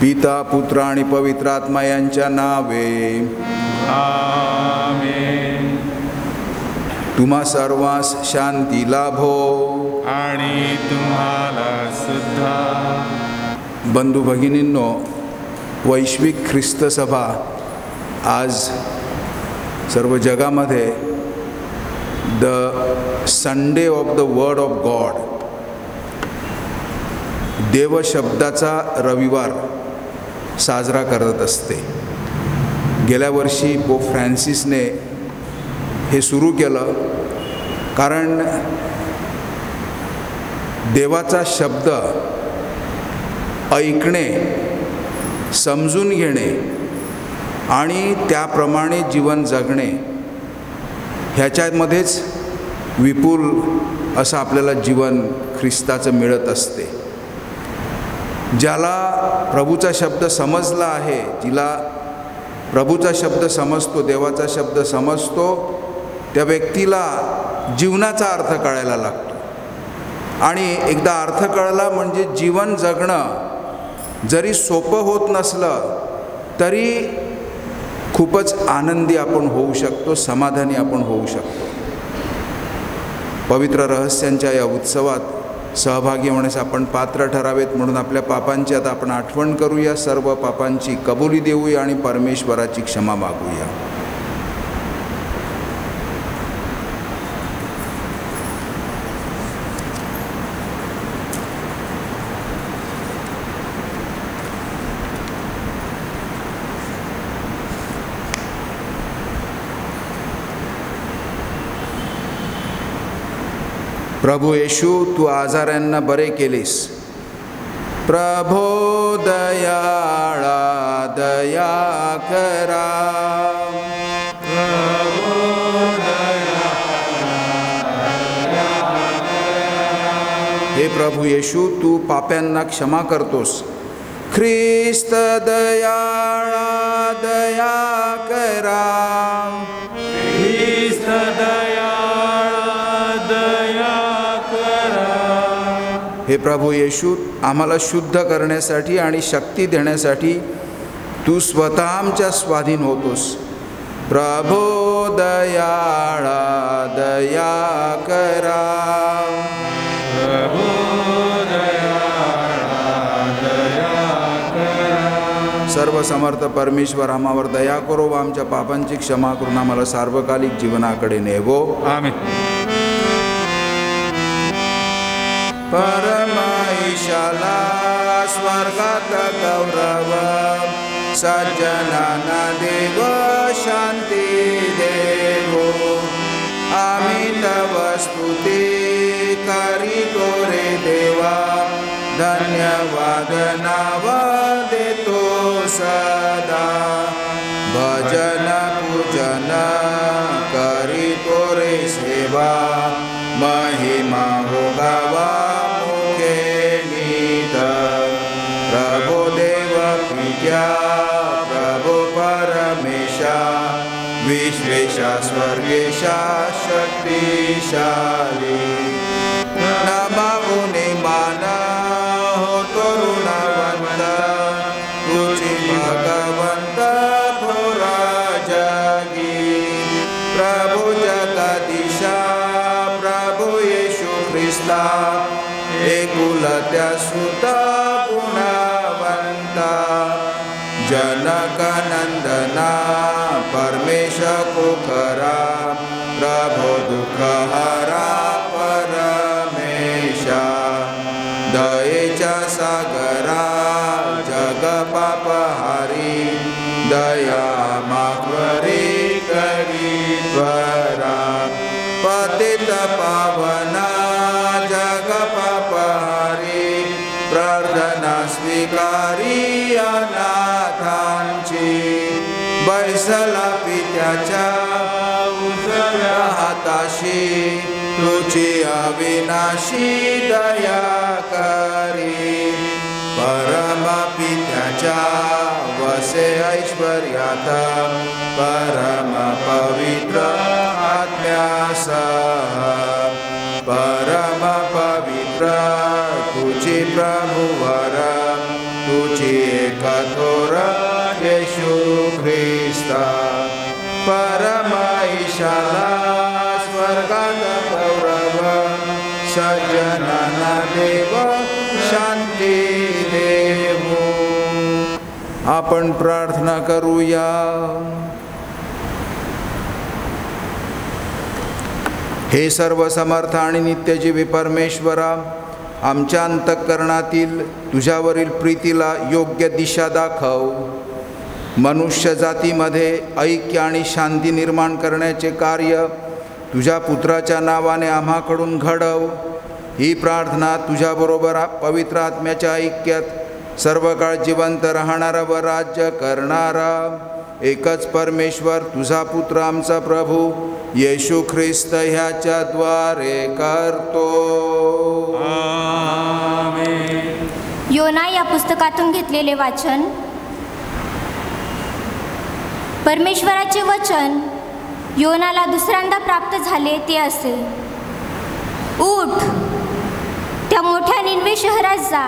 पिता पुत्र आणि पवित्र आत्मा यांच्या नावे आमेन. तुम्हा सर्वांस शांती लाभो आणि तुम्हाला सुद्धा. बंधू भगिनींनो, वैश्विक ख्रिस्त सभा आज सर्व जगामध्ये the Sunday of the word of God, देवशब्दाचा रविवार साजरा करत असते. गेल्या वर्षी पोप फ्रान्सिसने हे सुरू केलं कारण देवाचा शब्द ऐकणे, समजून घेणे आणि त्याप्रमाणे जीवन जगणे ह्याच्यामध्येच विपुल असं आपल्याला जीवन ख्रिस्ताचं मिळत असते. ज्याला प्रभूचा शब्द समजला आहे, जिला प्रभूचा शब्द समजतो, देवाचा शब्द समजतो, त्या व्यक्तीला जीवनाचा अर्थ कळायला लागतो. आणि एकदा अर्थ कळला म्हणजे जीवन जगणं जरी सोपं होत नसलं तरी खूपच आनंदी आपण होऊ शकतो, समाधानी आपण होऊ शकतो. पवित्र रहस्यांच्या या उत्सवात सहभागी होण्यास आपण पात्र ठरावेत म्हणून आपल्या पापांची आता आपण आठवण करूया, सर्व पापांची कबुली देऊया आणि परमेश्वराची क्षमा मागूया. प्रभू येशू, तू आजाऱ्यांना बरे केलीस. प्रभो दयाळा दया करा. प्रभो हे प्रभू येशू, तू पाप्यांना क्षमा करतोस. ख्रिस्त दयाळा दया करा. ख्रिस्त हे प्रभू येशू, आम्हाला शुद्ध करण्यासाठी आणि शक्ती देण्यासाठी तू स्वतः आमच्या स्वाधीन होतोस. प्रभो दयाळा दया करा. प्रभो दयाळा दया करा. सर्व समर्थ परमेश्वर आम्हावर दया करो व आमच्या पापांची क्षमा करून आम्हाला सार्वकालिक जीवनाकडे नेवो. आमेन. परमेशाला स्वर्गात गौरव, सज्जनांना देव शांती देवो. आम्ही तव स्तुती करीतो रे देवा, धन्यवाद नाव देतो सदा. भजन पूजन करीतो रे सेवा, महिमा हो गावा प्रभो देव पित्या, प्रभो परमेशा, विश्वेशा स्वर्गेशा शक्तिशाली. नमो निमान एकुलत्या सुता गुणवंता जनकनंदना परमेश कुखरा प्रभो दुःखहरा परमेशा दयेच्या सागरा जगपापहारी दया मागवरी करीश्वरा पतित पावना जगपापहारी प्रार्थना स्वीकारी अनाथांची बैसला पित्याच्या उजव्या हाताशी तुझी अविनाशी दया करी परम पित्याच्या वसे ऐश्वर्यात परम पवित्र आत्म्यासह परम पवित्र तुझी प्रभुवर तुझी एकथोर येशू ख्रिस्ता परम ईशाला स्वर्गात गौरव सज्जनांना देव शांती देवो. आपण प्रार्थना करूया. हे सर्व समर्थ आणि नित्यजीवी परमेश्वरा, आमच्या अंतःकरणातील तुझ्यावरील प्रीतीला योग्य दिशा दाखव. मनुष्य जातीमध्ये ऐक्य आणि शांती निर्माण करण्याचे कार्य तुझ्या पुत्राच्या नावाने आम्हाकडून घडव. ही प्रार्थना तुझ्याबरोबर पवित्र आत्म्याच्या ऐक्यात सर्व काळ जिवंत राहणारा व राज्य करणारा एकच परमेश्वर तुझा पुत्र आमचा प्रभू येशू ख्रिस्त ह्याच्या द्वारे करतो. आमेन. योना या पुस्तकातून घेतलेले वाचन. परमेश्वराचे वचन योनाला दुसऱ्यांदा प्राप्त झाले ते असे: उठ, त्या मोठ्या निनवे शहरात जा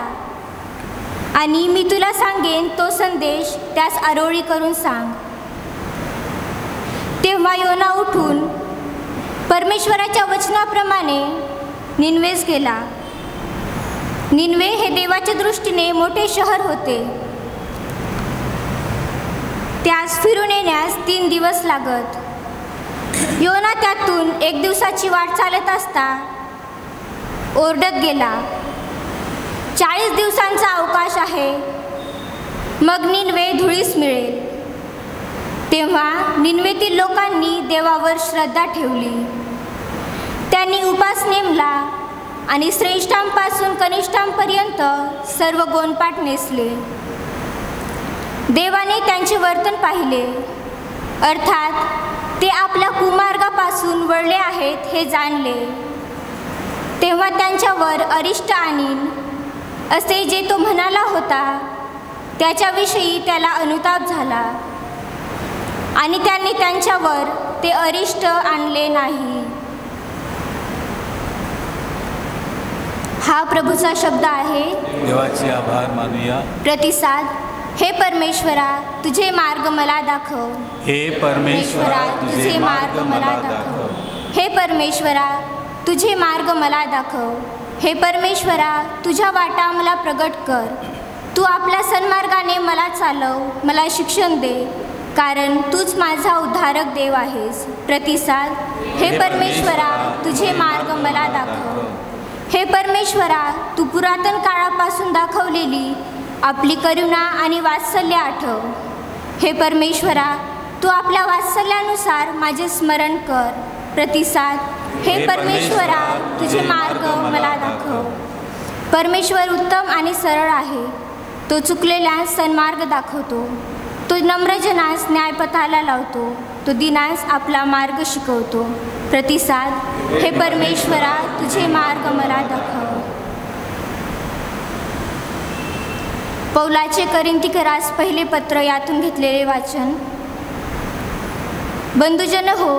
आणि मी तुला सांगेन तो संदेश त्यास आरोळी करून सांग. तेव्हा योना उठून परमेश्वराच्या वचनाप्रमाणे निनवेस गेला. निनवे हे देवाच्या दृष्टीने मोठे शहर होते. त्यास फिरून येण्यास 3 दिवस लागत. योना त्यातून 1 दिवसाची वाट चालत असता ओरडत गेला, 40 दिवसांचा अवकाश आहे, मग निनवे धुळीस मिळेल. तेव्हा निनवेतील लोकांनी देवावर श्रद्धा ठेवली. त्यांनी उपास नेमला आणि श्रेष्ठांपासून कनिष्ठांपर्यंत सर्व गोणपाट नेसले. देवाने त्यांचे वर्तन पाहिले, अर्थात ते आपल्या कुमार्गापासून वळले आहेत हे जाणले. तेव्हा त्यांच्यावर अरिष्ट आणीन असे जे तो म्हणाला होता त्याच्याविषयी त्याला अनुताप झाला आणि त्यांनी त्यांच्यावर ते अरिष्ट आणले नाही. हा प्रभूचा शब्द आहे. देवाचे आभार मानूया. प्रतिसाद. हे परमेश्वरा, तुझे मार्ग मला दाखव. हे परमेश्वरा, तुझे मार्ग मला दाखव. हे परमेश्वरा, तुझे मार्ग मला दाखव. हे परमेश्वरा, तुझ्या वाटा मला प्रगट कर. तू आपल्या सन्मार्गाने मला चालव, मला शिक्षण दे, कारण तूच माझा उद्धारक देव आहेस. प्रतिसाद. हे परमेश्वरा, तुझे मार्ग मला दाखव. हे परमेश्वरा, तू पुरातन काळापासून दाखवलेली आपली करुणा आणि वात्सल्य आठव. हे परमेश्वरा, तू आपल्या वात्सल्यानुसार माझे स्मरण कर. प्रतिसाद. हे परमेश्वरा, तुझे मार्ग मला दाखव. परमेश्वर उत्तम आणि सरळ आहे. तो चुकलेल्यास सन्मार्ग दाखवतो. तो नम्रजनास न्यायपथाला लावतो. तो दिनास आपला मार्ग शिकवतो. प्रतिसाद. हे परमेश्वरा, तुझे मार्ग मला दाखव. पौलाचे करिंथीकरास पहिले पत्र यातून घेतलेले वाचन. बंधुजन हो,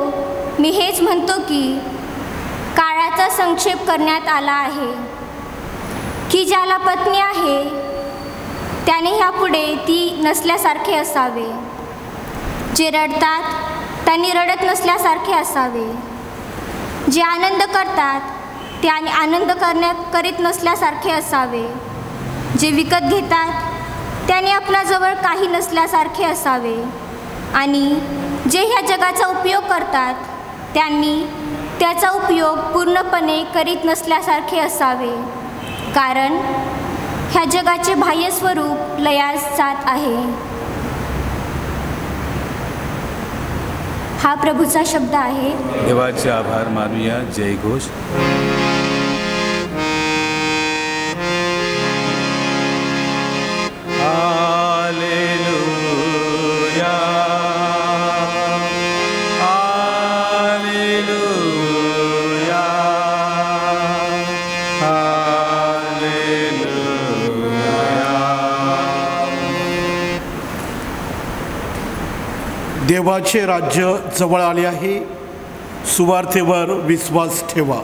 मी हेच म्हणतो की काळाचा संक्षेप करण्यात आला आहे, की ज्याला पत्नी आहे त्याने ह्यापुढे ती नसल्यासारखे असावे. जे रडतात त्यांनी रडत नसल्यासारखे असावे. जे आनंद करतात त्याने आनंद करीत नसल्यासारखे असावे. जे विकत घेतात त्याने आपणाजवळ काही नसल्यासारखे असावे. आणि जे ह्या जगाचा उपयोग करतात त्यांनी त्याचा उपयोग पूर्णपणे करीत नसल्यासारखे असावे. कारण ह्या जगाचे बाह्य स्वरूप लयास जात आहे. हा प्रभूचा शब्द आहे. देवाचे आभार मानूया. जयघोष. देवाचे राज्य जवळ आले आहे. सुवार्थेवर विश्वास ठेवा.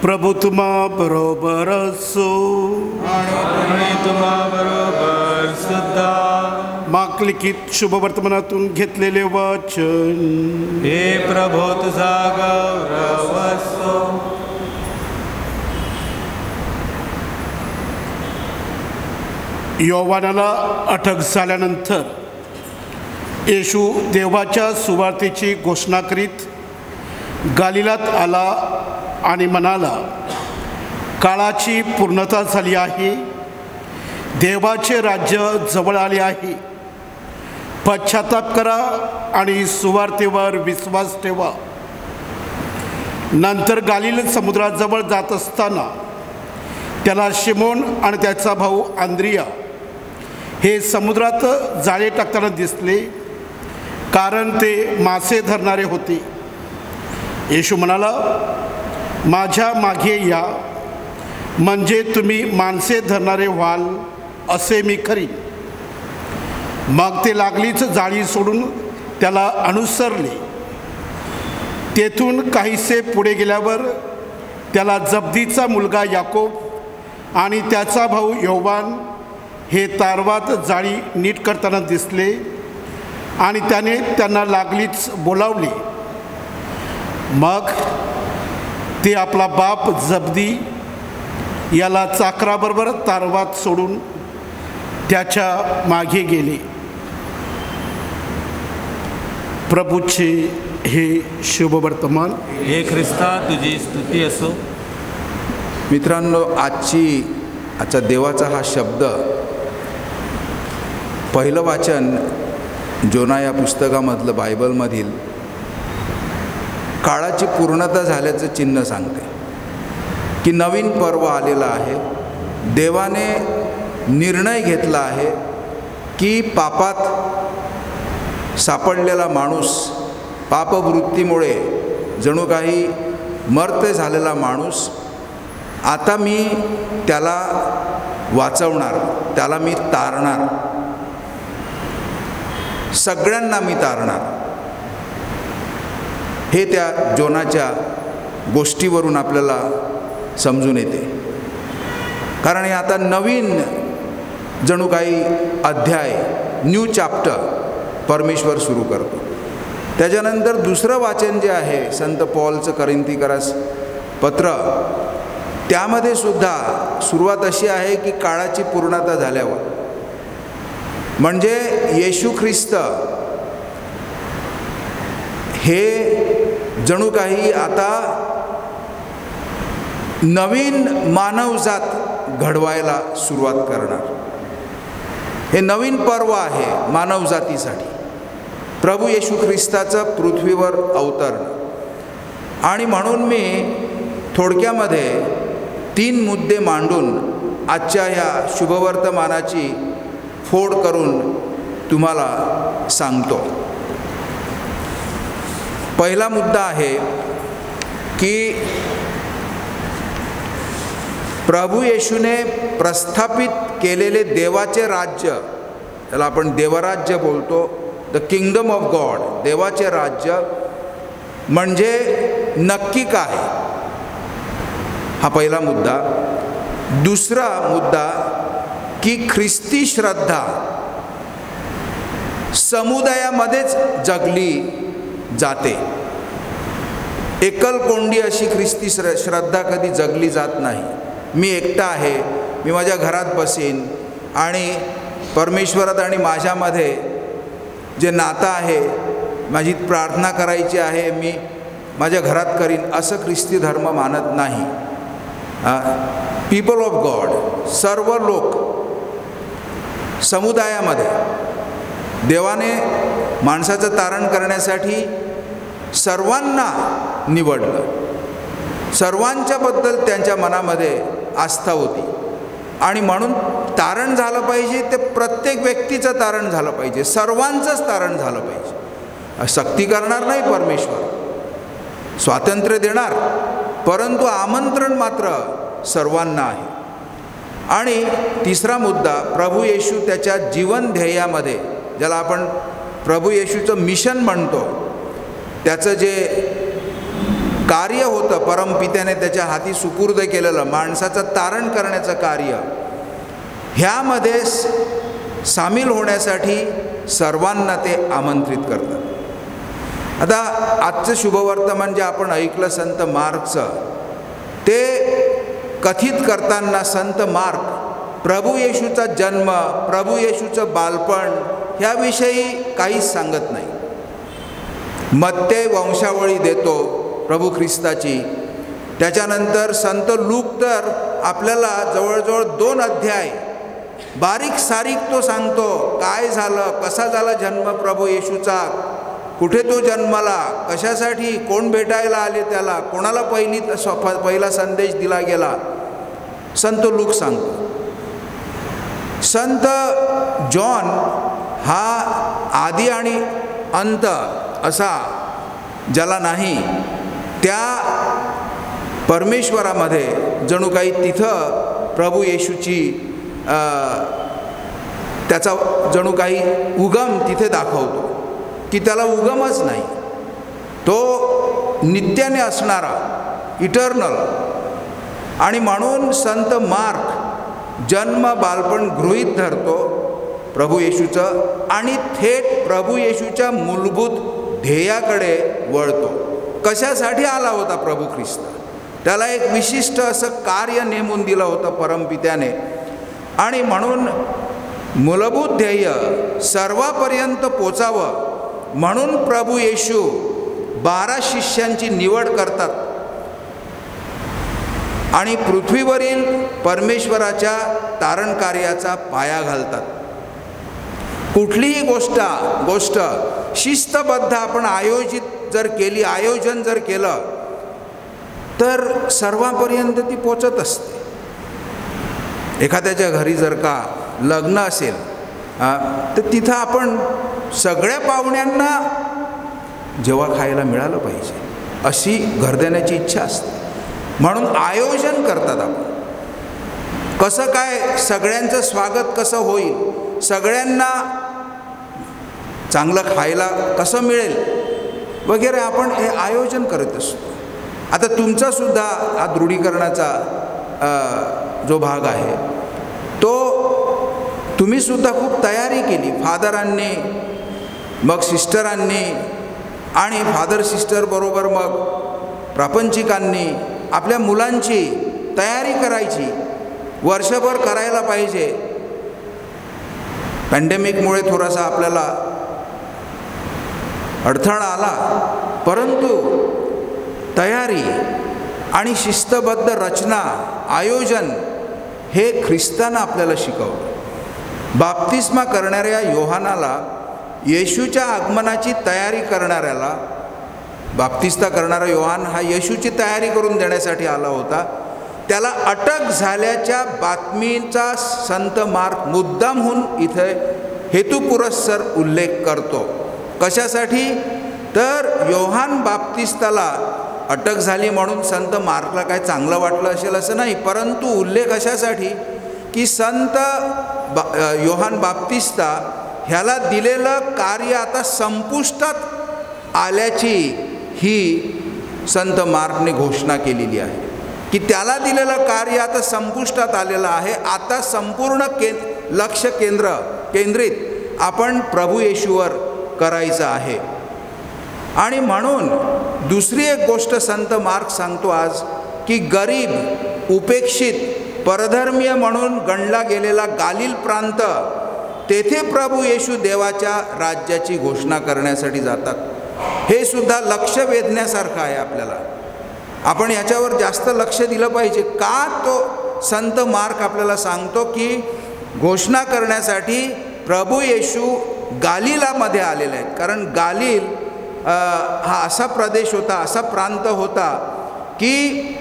प्रभू तुम्हा बरोबर असो. आणि तुम्हा बरोबर सुद्धा. माकलिखित शुभवर्तमानातून घेतलेले वाचन. हे प्रभो तुझा गौरव असो. योवानाला अटक झाल्यानंतर येशू देवाच्या सुवार्थेची घोषणा करीत गालिलात आला आणि म्हणाला, काळाची पूर्णता झाली आहे. देवाचे राज्य जवळ आले आहे. पश्चाताप करा आणि सुवार्थेवर विश्वास ठेवा. नंतर गालिल समुद्राजवळ जात असताना त्याला शिमोन आणि त्याचा भाऊ आंद्रिया हे समुद्रात जाळे टाकताना दिसले, कारण ते मासे धरणारे होते. येशू म्हणाला, माझ्या मागे या, म्हणजे तुम्ही माणसे धरणारे व्हाल असे मी करीन. मग ते लागलीच जाळी सोडून त्याला अनुसरले. तेथून काहीसे पुढे गेल्यावर त्याला जब्दीचा मुलगा याकोब आणि त्याचा भाऊ योवान हे तारवात जाळी नीट करताना दिसले आणि त्याने त्यांना लागलीच बोलावले. मग ते आपला बाप जब्दी याला चाकराबरोबर तारवात सोडून त्याच्या मागे गेले. प्रभूचे हे शुभवर्तमान. हे ख्रिस्ता तुझी स्तुती असो. मित्रांनो, आजचा देवाचा हा शब्द, पहिलं वाचन जोना या पुस्तकामधलं बायबलमधील काळाची पूर्णता झाल्याचं चिन्ह सांगते की नवीन पर्व आलेला आहे. देवाने निर्णय घेतला आहे की पापात सापडलेला माणूस, पापवृत्तीमुळे जणू काही मर्त्य झालेला माणूस, आता मी त्याला वाचवणार, त्याला मी तारणार, सगळ्यांना मी तारणार. हे त्या जोनाच्या गोष्टीवरून आपल्याला समजून येते. कारण हे आता नवीन जणू काही अध्याय, न्यू चॅप्टर परमेश्वर सुरू करतो. त्याच्यानंतर दुसरं वाचन जे आहे संत पौलचं करिंथीकरास पत्र, त्यामध्ये सुद्धा सुरुवात अशी आहे की काळाची पूर्णता झाल्यावर, म्हणजे येशू ख्रिस्त हे जणू काही आता नवीन मानवजात घडवायला सुरुवात करणार. हे नवीन पर्व आहे मानवजातीसाठी. प्रभू येशू ख्रिस्ताचं पृथ्वीवर अवतरण. आणि म्हणून मी थोडक्यामध्ये 3 मुद्दे मांडून आजच्या ह्या शुभवर्तमानाची फोड करून तुम्हाला सांगतो. पहिला मुद्दा आहे की प्रभू येशूने प्रस्थापित केलेले देवाचे राज्य, त्याला आपण देवराज्य बोलतो, द किंगडम ऑफ गॉड, देवाचे राज्य म्हणजे नक्की काय. हा पहिला मुद्दा. दुसरा मुद्दा की ख्रिस्ती श्रद्धा समुदायामध्येच जगली जाते. एकलकोंडी अशी ख्रिस्ती श्रद्धा कधी जगली जात नाही. मी एकटा आहे, मी माझ्या घरात बसेन आणि परमेश्वरात आणि माझ्यामध्ये जे नातं आहे, माझी प्रार्थना करायची आहे, मी माझ्या घरात करीन, असं ख्रिस्ती धर्म मानत नाही. पीपल ऑफ गॉड, सर्व लोक समुदायामध्ये देवाने माणसाचं तारण करण्यासाठी सर्वांना निवडलं. सर्वांच्याबद्दल त्यांच्या मनामध्ये आस्था होती आणि म्हणून तारण झालं पाहिजे ते प्रत्येक व्यक्तीचं तारण झालं पाहिजे, सर्वांचंच तारण झालं पाहिजे. सक्ती करणार नाही परमेश्वर, स्वातंत्र्य देणार, परंतु आमंत्रण मात्र सर्वांना आहे. आणि तिसरा मुद्दा, प्रभू येशू त्याच्या जीवन ध्येयामध्ये, ज्याला आपण प्रभू येशूचं मिशन म्हणतो, त्याचं जे कार्य होतं परमपित्याने त्याच्या हाती सुपूर्द केलेलं माणसाचं तारण करण्याचं कार्य, ह्यामध्ये सामील होण्यासाठी सर्वांना ते आमंत्रित करतात. आता आजचं शुभवर्तमान जे आपण ऐकलं संत मार्कचं, ते कथित करताना संत मार्क प्रभू येशूचा जन्म, प्रभू येशूचं बालपण ह्याविषयी काहीच सांगत नाही. मत्ते वंशावळी देतो प्रभू ख्रिस्ताची. त्याच्यानंतर संत लूक तर आपल्याला जवळजवळ 2 अध्याय बारीक सारीक तो सांगतो काय झालं, कसा झाला जन्म प्रभू येशूचा, कुठे तो जन्माला, कशासाठी, कोण भेटायला आले त्याला, कोणाला पहिला संदेश दिला गेला, संत लूक सांगतो. संत जॉन हा आदी आणि अंत असा ज्याला नाही, त्या परमेश्वरामध्ये जणू काही तिथं प्रभू येशूची त्याचा जणू काही उगम तिथे दाखवतो की त्याला उगमच नाही, तो नित्याने असणारा, इटर्नल. आणि म्हणून संत मार्क जन्म बालपण गृहीत धरतो प्रभू येशूचं आणि थेट प्रभू येशूच्या मूलभूत ध्येयाकडे वळतो. कशासाठी आला होता प्रभू ख्रिस्त, त्याला एक विशिष्ट असं कार्य नेमून दिलं होतं परमपित्याने. आणि म्हणून मूलभूत ध्येय सर्वापर्यंत पोचावं म्हणून प्रभू येशू 12 शिष्यांची निवड करतात आणि पृथ्वीवरील परमेश्वराच्या तारण कार्याचा पाया घालतात. कुठलीही गोष्ट शिस्तबद्ध आपण आयोजन जर केलं तर सर्वांपर्यंत ती पोचत असते. एखाद्याच्या घरी जर का लग्न असेल तर तिथं आपण सगळ्या पाहुण्यांना जेव्हा खायला मिळालं पाहिजे अशी घरदेण्याची इच्छा असते. म्हणून आयोजन करतात आपण, कसं काय सगळ्यांचं स्वागत कसं होईल, सगळ्यांना चांगलं खायला कसं मिळेल वगैरे आपण हे आयोजन करत असतो. आता तुमचासुद्धा हा दृढीकरणाचा जो भाग आहे तो तुम्हीसुद्धा खूप तयारी केली, फादरांनी, मग सिस्टरांनी आणि फादर सिस्टर बरोबर मग प्रापंचिकांनी आपल्या मुलांची तयारी करायची, वर्षभर करायला पाहिजे. पॅन्डेमिकमुळे थोडासा आपल्याला अडथळा आला, परंतु तयारी आणि शिस्तबद्ध रचना, आयोजन हे ख्रिस्तानं आपल्याला शिकवलं. बाप्तिस्मा करणाऱ्या योहानाला येशूच्या आगमनाची तयारी करणाऱ्याला, बाप्तिस्ता करणारा योहान हा येशूची तयारी करून देण्यासाठी आला होता, त्याला अटक झाल्याच्या बातमीचा संत मार्क मुद्दामहून इथे हेतुपुरस्सर उल्लेख करतो. कशासाठी तर योहान बाप्तिस्ताला अटक झाली म्हणून संत मार्कला काय चांगलं वाटलं असेल असं नाही, परंतु उल्लेख अशासाठी की संत योहान बाप्तिस्ता ह्याला दिलेलं कार्य आता संपुष्टात आल्याची ही संत मार्कने घोषणा केलेली आहे. की त्याला दिलेलं कार्य आता संपुष्टात आलेलं आहे. आता संपूर्ण लक्ष केंद्रित आपण प्रभू येशूवर करायचं आहे. आणि म्हणून दुसरी एक गोष्ट संत मार्क सांगतो आज, की गरीब, उपेक्षित, परधर्मीय म्हणून गणला गेलेला गालिल प्रांत, तेथे प्रभू येशू देवाच्या राज्याची घोषणा करण्यासाठी जातात. हे सुद्धा लक्ष वेधण्यासारखं आहे. आपल्याला आपण याच्यावर जास्त लक्ष दिलं पाहिजे. का तो संत मार्क आपल्याला सांगतो की घोषणा करण्यासाठी प्रभू येशू गालिलामध्ये आलेले आहेत. कारण गालिल हा असा प्रदेश होता, असा प्रांत होता की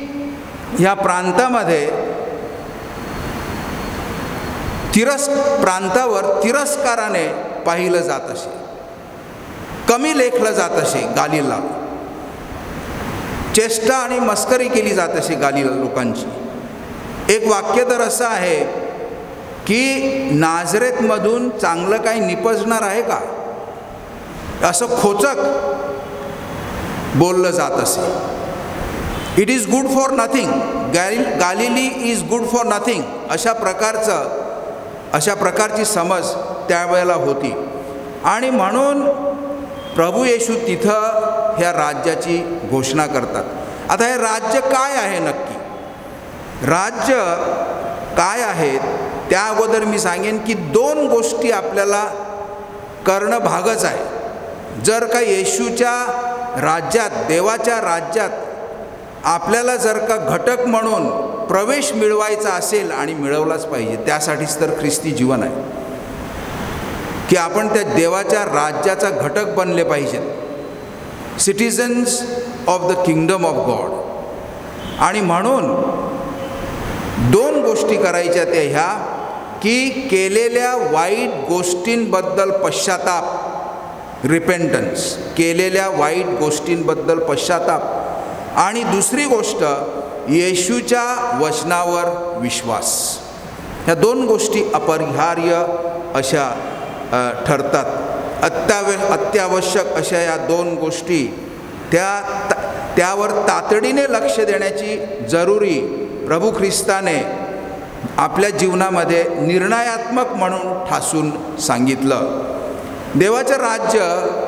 ह्या प्रांतामध्ये प्रांतावर तिरस्काराने पाहिलं जात असे, कमी लेखलं जात असे. गालिलला चेष्टा आणि मस्करी केली जात असे गालिल लोकांची. एक वाक्य तर असं आहे की नाझरेतमधून चांगलं काही निपजणार आहे का, असं खोचक बोललं जात असे. It is good for nothing, Galilee is good for nothing, अशा प्रकारची समज त्यावेळेला होती. आणि म्हणून प्रभू येशू तिथं ह्या राज्याची घोषणा करतात. आता हे राज्य काय आहे नक्की, राज्य काय आहेत त्या अगोदर मी सांगेन की दोन गोष्टी आपल्याला करणं भागच आहे. जर का येशूच्या राज्यात, देवाच्या राज्यात आपल्याला जर का घटक म्हणून प्रवेश मिळवायचा असेल, आणि मिळवलाच पाहिजे, त्यासाठीच तर ख्रिस्ती जीवन आहे की आपण त्या देवाच्या राज्याचा घटक बनले पाहिजेत, citizens of the kingdom of God. आणि म्हणून दोन गोष्टी करायच्या त्या ह्या, की केलेल्या वाईट गोष्टींबद्दल पश्चाताप, रिपेंटन्स, केलेल्या वाईट गोष्टींबद्दल पश्चाताप, आणि दुसरी गोष्ट येशूच्या वचनावर विश्वास. ह्या दोन गोष्टी अपरिहार्य अशा ठरतात. अत्यावश्यक अशा या दोन गोष्टी त्यावर तातडीने लक्ष देण्याची जरुरी प्रभू ख्रिस्ताने आपल्या जीवनामध्ये निर्णयात्मक म्हणून ठासून सांगितलं. देवाचं राज्य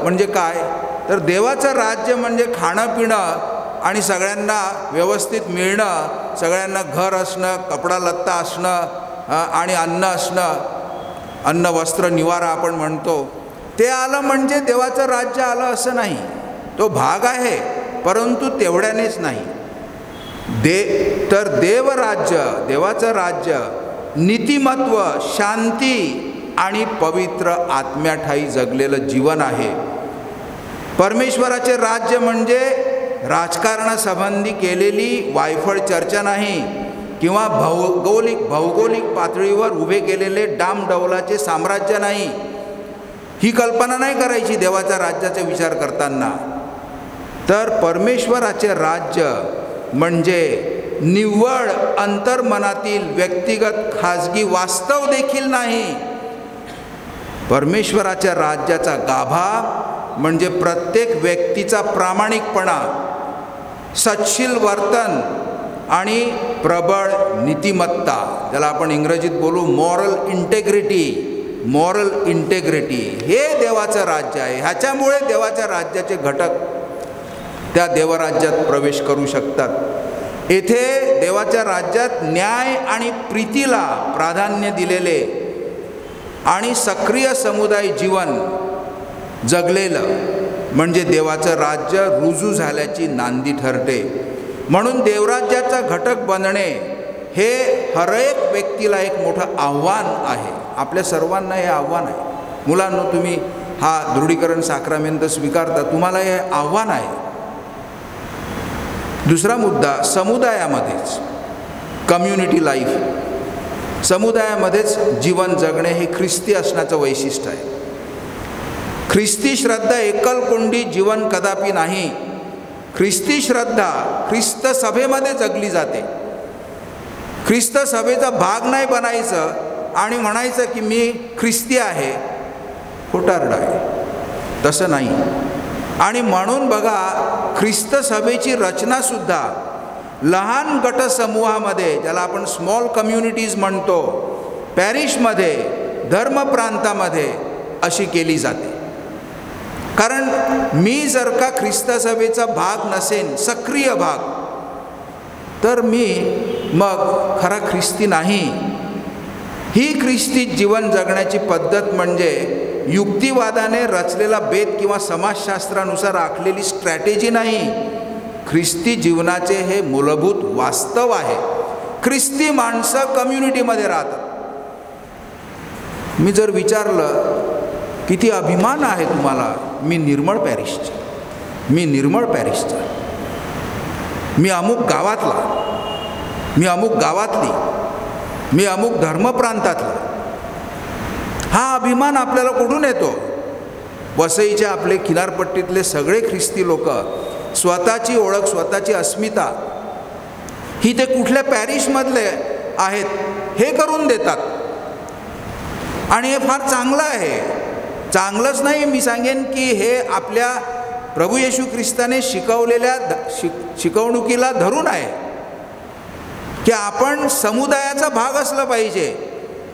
म्हणजे काय, तर देवाचं राज्य म्हणजे खाणं पिणं आणि सगळ्यांना व्यवस्थित मिळणं, सगळ्यांना घर असणं, कपडा लत्ता असणं आणि अन्न असणं, अन्न वस्त्र निवारा आपण म्हणतो, ते आलं म्हणजे देवाचं राज्य आलं असं नाही. तो भाग आहे, परंतु तेवढ्यानेच नाही. तर देवराज्य, देवाचं राज्य नीतिमत्व, शांती आणि पवित्र आत्म्याठाई जगलेलं जीवन आहे. परमेश्वराचे राज्य म्हणजे राजकारणासंबंधी केलेली वायफळ चर्चा नाही, किंवा भौगोलिक पातळीवर उभे केलेले डामडौलाचे साम्राज्य नाही. ही कल्पना नाही करायची देवाच्या राज्याचा विचार करताना. तर परमेश्वराचे राज्य म्हणजे निव्वळ अंतर्मनातील व्यक्तिगत खाजगी वास्तव देखील नाही. परमेश्वराच्या राज्याचा गाभा म्हणजे प्रत्येक व्यक्तीचा प्रामाणिकपणा, सच्छील वर्तन आणि प्रबळ नीतिमत्ता, ज्याला आपण इंग्रजीत बोलू मॉरल इंटेग्रिटी, हे देवाचं राज्य आहे. ह्याच्यामुळे देवाच्या राज्याचे घटक त्या देवराज्यात प्रवेश करू शकतात. येथे देवाच्या राज्यात न्याय आणि प्रीतीला प्राधान्य दिलेले आणि सक्रिय समुदाय जीवन जगलेलं म्हणजे देवाचं राज्य रुजू झाल्याची नांदी ठरते. म्हणून देवराज्याचा घटक बनणे हे हर एक व्यक्तीला एक मोठं आव्हान आहे. आपल्या सर्वांना हे आव्हान आहे. मुलांनो, तुम्ही हा दृढीकरण साक्रामेंट स्वीकारता, तुम्हाला हे आव्हान आहे. दुसरा मुद्दा, समुदायामध्येच कम्युनिटी लाईफ, समुदायामध्येच जीवन जगणे हे ख्रिस्ती असण्याचं वैशिष्ट्य आहे. ख्रिस्ती श्रद्धा एकलकोंडी जीवन कदापि नाही. ख्रिस्ती श्रद्धा ख्रिस्त सभेमध्ये जगली जाते. ख्रिस्त सभेचा भाग नाही बनायचं आणि म्हणायचं की मी ख्रिस्ती आहे, खोटारडा आहे, तसं नाही. आणि म्हणून बघा, ख्रिस्त सभेची रचनासुद्धा लहान गटसमूहामध्ये, ज्याला आपण स्मॉल कम्युनिटीज म्हणतो, पॅरिशमध्ये, धर्मप्रांतामध्ये अशी केली जाते. कारण मी जर का ख्रिस्त सभेचा भाग नसेन, सक्रिय भाग, तर मी मग खरा ख्रिस्ती नाही. ही ख्रिस्ती जीवन जगण्याची पद्धत म्हणजे युक्तिवादाने रचलेला बेत किंवा समाजशास्त्रानुसार आखलेली स्ट्रॅटेजी नाही. ख्रिस्ती जीवनाचे हे मूलभूत वास्तव आहे. ख्रिस्ती माणसं कम्युनिटीमध्ये राहतात. मी जर विचारलं किती अभिमान आहे तुम्हाला, मी निर्मळ पॅरिशचा, मी निर्मळ पॅरिशचा, मी अमुक गावातला, मी अमुक गावातली, मी अमुक धर्मप्रांतातला, हा अभिमान आपल्याला कुठून येतो? वसईचे आपले किनारपट्टीतले सगळे ख्रिस्ती लोक स्वतःची ओळख, स्वतःची अस्मिता ही ते कुठल्या पॅरिशमधले आहेत हे करून देतात. आणि हे फार चांगलं आहे. चांगलंच नाही, मी सांगेन की हे आपल्या प्रभू येशू ख्रिस्ताने शिकवलेल्या शिकवणुकीला धरून आहे की आपण समुदायाचा भाग असलं पाहिजे.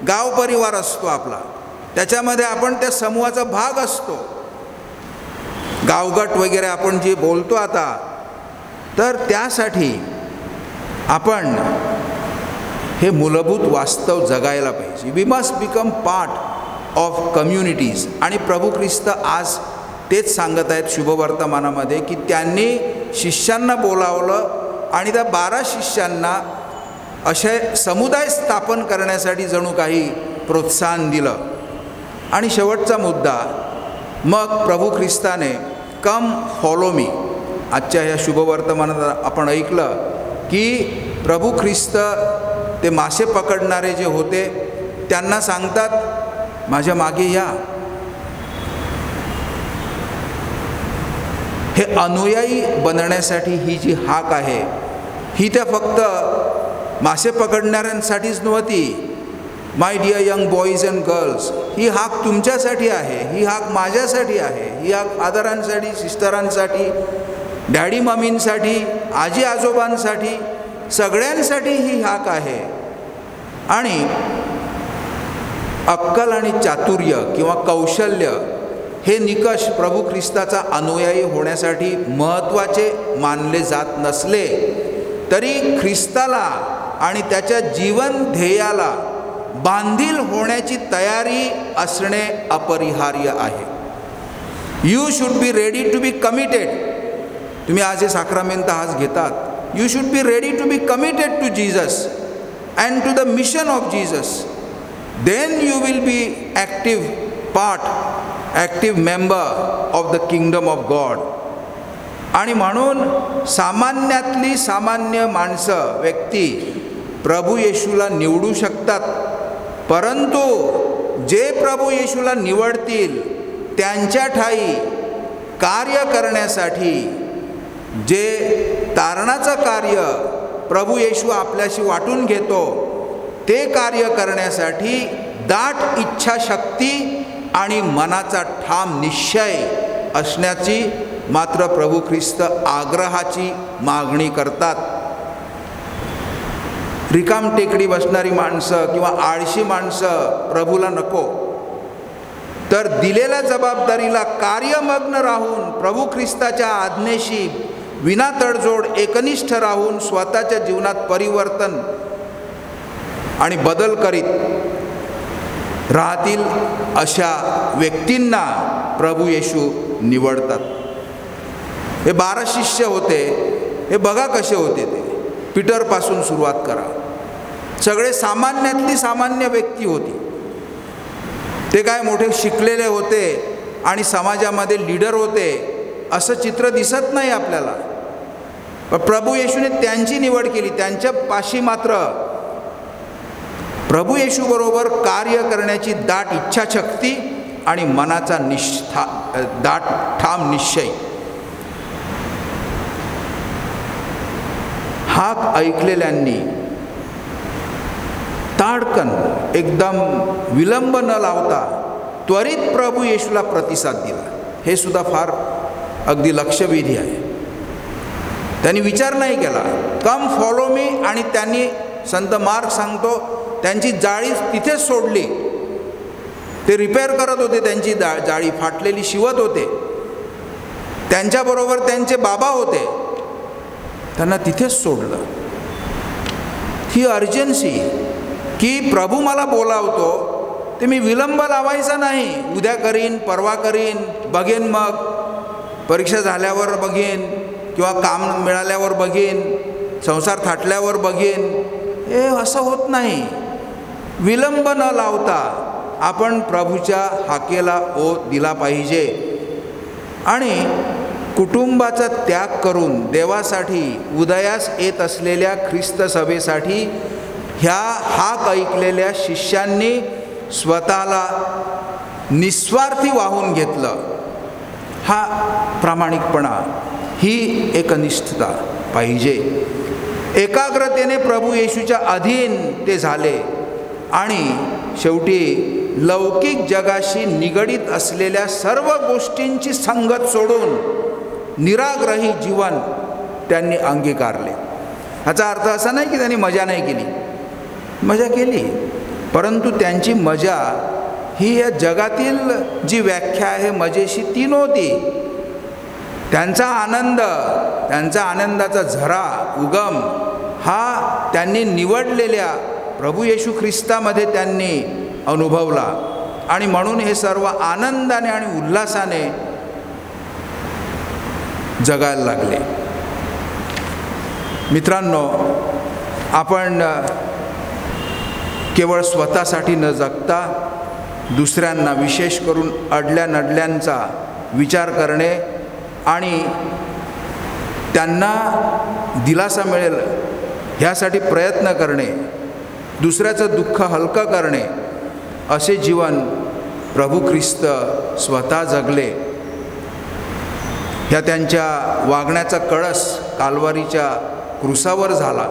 गाव परिवार असतो आपला, त्याच्यामध्ये आपण त्या समूहाचा भाग असतो. गावगट वगैरे आपण जे बोलतो आता, तर त्यासाठी आपण हे मूलभूत वास्तव जगायला पाहिजे. We must become part of communities. आणि प्रभू ख्रिस्त आज तेच सांगत आहेत शुभवर्तमानामध्ये की त्यांनी शिष्यांना बोलावलं आणि त्या 12 शिष्यांना असे समुदाय स्थापन करण्यासाठी जणू काही प्रोत्साहन दिलं. आणि शेवटचा मुद्दा, मग प्रभू ख्रिस्ताने कम फॉलो मी. आजच्या ह्या शुभवर्तमानात आपण ऐकलं की प्रभू ख्रिस्त ते मासे पकडणारे जे होते त्यांना सांगतात माझ्या मागे या. हे अनुयायी बनण्यासाठी ही जी हाक आहे ही त्या फक्त मासे पकडणाऱ्यांसाठीच नव्हती. My dear young boys and girls, ही हाक तुमच्यासाठी आहे, ही हाक माझ्यासाठी आहे, ही हाक फादरांसाठी, सिस्टरांसाठी, डॅडी मम्मींसाठी, आजी आजोबांसाठी, सगळ्यांसाठी ही हाक आहे. आणि अक्कल आणि चातुर्य किंवा कौशल्य हे निकष प्रभू ख्रिस्ताचा अनुयायी होण्यासाठी महत्त्वाचे मानले जात नसले तरी ख्रिस्ताला आणि त्याच्या जीवन ध्येयाला बांधील होण्याची तयारी असणे अपरिहार्य आहे. You should be ready to be committed. तुम्ही आज हे साक्रामेंट आज घेतात. You should be ready to be committed to Jesus and to the mission of Jesus. Then you will be active member of the kingdom of God. आणि म्हणून सामान्यातली सामान्य माणसं, व्यक्ती प्रभू येशूला निवडू शकतात, परंतु जे प्रभू येशूला निवडतील त्यांच्या ठाई कार्य करण्यासाठी, जे तारणाचं कार्य प्रभू येशू आपल्याशी वाटून घेतो ते कार्य करण्यासाठी दाट इच्छाशक्ती आणि मनाचा ठाम निश्चय असण्याची मात्र प्रभू ख्रिस्त आग्रहाची मागणी करतात. रिकाम टेकडी बसणारी माणसं किंवा आळशी माणसं प्रभूला नको, तर दिलेल्या जबाबदारीला कार्यमग्न राहून प्रभू ख्रिस्ताच्या आज्ञेशी विना तडजोड एकनिष्ठ राहून स्वतःच्या जीवनात परिवर्तन आणि बदल करीत राहतील अशा व्यक्तींना प्रभू येशू निवडतात. हे 12 शिष्य होते, हे बघा कसे होते. ते पीटरपासून सुरुवात करा, सगळे सामान्यातली सामान्य व्यक्ती होती. ते काय मोठे शिकलेले होते आणि समाजामध्ये लीडर होते असं चित्र दिसत नाही आपल्याला. पण प्रभू येशूने त्यांची निवड केली. त्यांच्या पाशी मात्र प्रभू येशू बरोबर कार्य करण्याची दाट इच्छाशक्ती आणि मनाचा दाट ठाम निश्चय. हाक ऐकलेल्यांनी ताडकन, एकदम विलंब न लावता त्वरित प्रभू येशूला प्रतिसाद दिला. हे सुद्धा फार अगदी लक्षवेधी आहे. त्यांनी विचार नाही केला, कम फॉलो मी, आणि त्यांनी, संत मार्क सांगतो, त्यांची जाळी तिथेच सोडली. ते रिपेअर करत होते, त्यांची जाळी फाटलेली शिवत होते. त्यांच्याबरोबर त्यांचे बाबा होते, त्यांना तिथेच सोडलं. ही अर्जन्सी की प्रभू मला बोलावतो ते मी विलंब लावायचा नाही. उद्या करीन, परवा करीन, बघेन, मग परीक्षा झाल्यावर बघेन, किंवा काम मिळाल्यावर बघेन, संसार थाटल्यावर बघेन, हे असं होत नाही. विलंब न लावता आपण प्रभूच्या हाकेला ओ दिला पाहिजे आणि कुटुंबाचा त्याग करून देवासाठी उदयास येत असलेल्या ख्रिस्त सभेसाठी ह्या हाक ऐकलेल्या शिष्यांनी स्वतःला निस्वार्थी वाहून घेतलं. हा प्रामाणिकपणा, ही एकनिष्ठता पाहिजे. एकाग्रतेने प्रभू येशूच्या अधीन ते झाले आणि शेवटी लौकिक जगाशी निगडीत असलेल्या सर्व गोष्टींची संगत सोडून निराग्रही जीवन त्यांनी अंगीकारले. ह्याचा अर्थ असा नाही की त्यांनी मजा नाही केली, मजा केली, परंतु त्यांची मजा ही या जगातील जी व्याख्या आहे मजेशी ती नव्हती. त्यांचा आनंद, त्यांचा आनंदाचा झरा, उगम हा त्यांनी निवडलेल्या प्रभू येशू ख्रिस्तामध्ये त्यांनी अनुभवला आणि म्हणून हे सर्व आनंदाने आणि उल्हासाने जगायला लागले. मित्रांनो, आपण केवळ स्वतःसाठी न जगता दुसऱ्यांना, विशेष करून अडल्या नडल्यांचा विचार करणे आणि त्यांना दिलासा मिळेल ह्यासाठी प्रयत्न करणे, दुसऱ्याचं दुःख हलकं करणे, असे जीवन प्रभू ख्रिस्त स्वतः जगले. ह्या त्यांच्या वागण्याचा कळस काल्वारीच्या क्रुसावर झाला.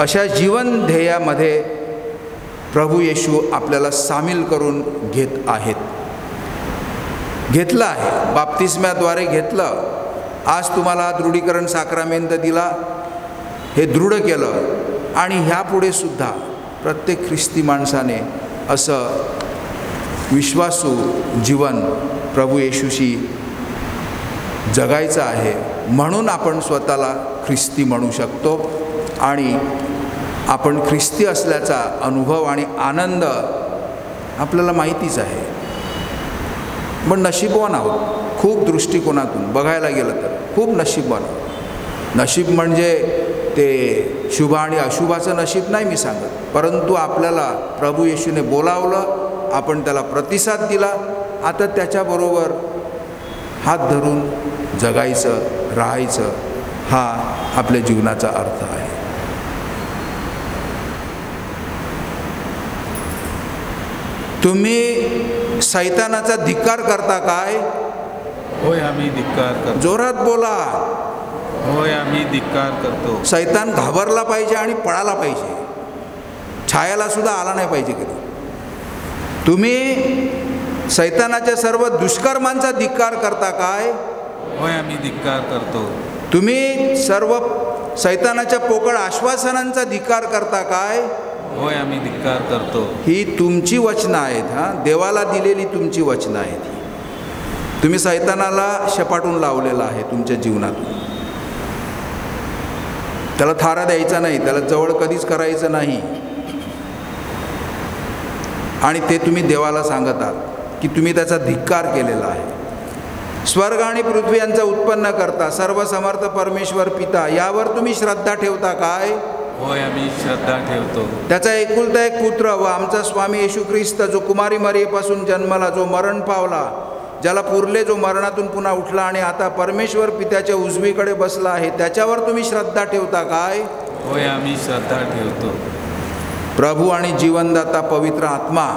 अशा जीवन ध्येयामध्ये प्रभू येशू आपल्याला सामील करून घेतलं आहे. बाप्तिस्म्याद्वारे घेतलं. आज तुम्हाला दृढीकरण साक्रामेंट दिला, हे दृढ केलं आणि ह्यापुढे सुद्धा प्रत्येक ख्रिस्ती माणसाने असं विश्वासू जीवन प्रभू येशूशी जगायचं आहे. म्हणून आपण स्वतःला ख्रिस्ती म्हणू शकतो आणि आपण ख्रिस्ती असल्याचा अनुभव आणि आनंद आपल्याला माहितीच आहे. पण नशीबवान आहोत. खूप दृष्टिकोनातून बघायला गेलं तर खूप नशीबवान आहोत. नशीब म्हणजे ते शुभ आणि अशुभाचं नशीब नाही मी सांगत, परंतु आपल्याला प्रभू येशूने बोलावलं, आपण त्याला प्रतिसाद दिला, आता त्याच्याबरोबर हात धरून जगायचं, राहायचं, हा आपल्या जीवनाचा अर्थ आहे. तुम्ही सैतानाचा धिक्कार करता काय? होय, आम्ही धिक्कार करतो. जोरात बोला. होय, आम्ही धिक्कार करतो. सैतान घाबरला पाहिजे आणि पळाला पाहिजे, छायाला सुद्धा आला नाही पाहिजे कधी. तुम्ही सैतानाच्या सर्व दुष्कर्मांचा धिक्कार करता काय? होय, आम्ही धिक्कार करतो. तुम्ही सर्व सैतानाच्या पोकळ आश्वासनांचा धिक्कार करता काय? होय, आम्ही धिक्कार करतो. ही तुमची वचनं आहेत. देवाला दिलेली तुमची वचनं आहेत. तुम्ही सैतानाला शपाटून लावलेला आहे तुमच्या जीवनातून. त्याला थारा द्यायचा नाही, त्याला जवळ कधीच करायचं नाही. आणि ते तुम्ही देवाला सांगत आहात की तुम्ही त्याचा धिक्कार केलेला आहे. स्वर्ग आणि पृथ्वी यांचा उत्पन्न करता सर्व समर्थ परमेश्वर पिता, यावर तुम्ही श्रद्धा ठेवता काय? होय, आम्ही श्रद्धा ठेवतो. त्याचा एकुलता एक पुत्र व आमचा स्वामी येशू ख्रिस्त, जो कुमारी मरियेपासून जन्मला, जो मरण पावला, ज्याला पुरले, जो मरणातून पुन्हा उठला आणि आता परमेश्वर पित्याच्या उजवीकडे बसला आहे, त्याच्यावर तुम्ही श्रद्धा ठेवता काय? होय, आम्ही श्रद्धा ठेवतो. प्रभू आणि जीवनदाता पवित्र आत्मा,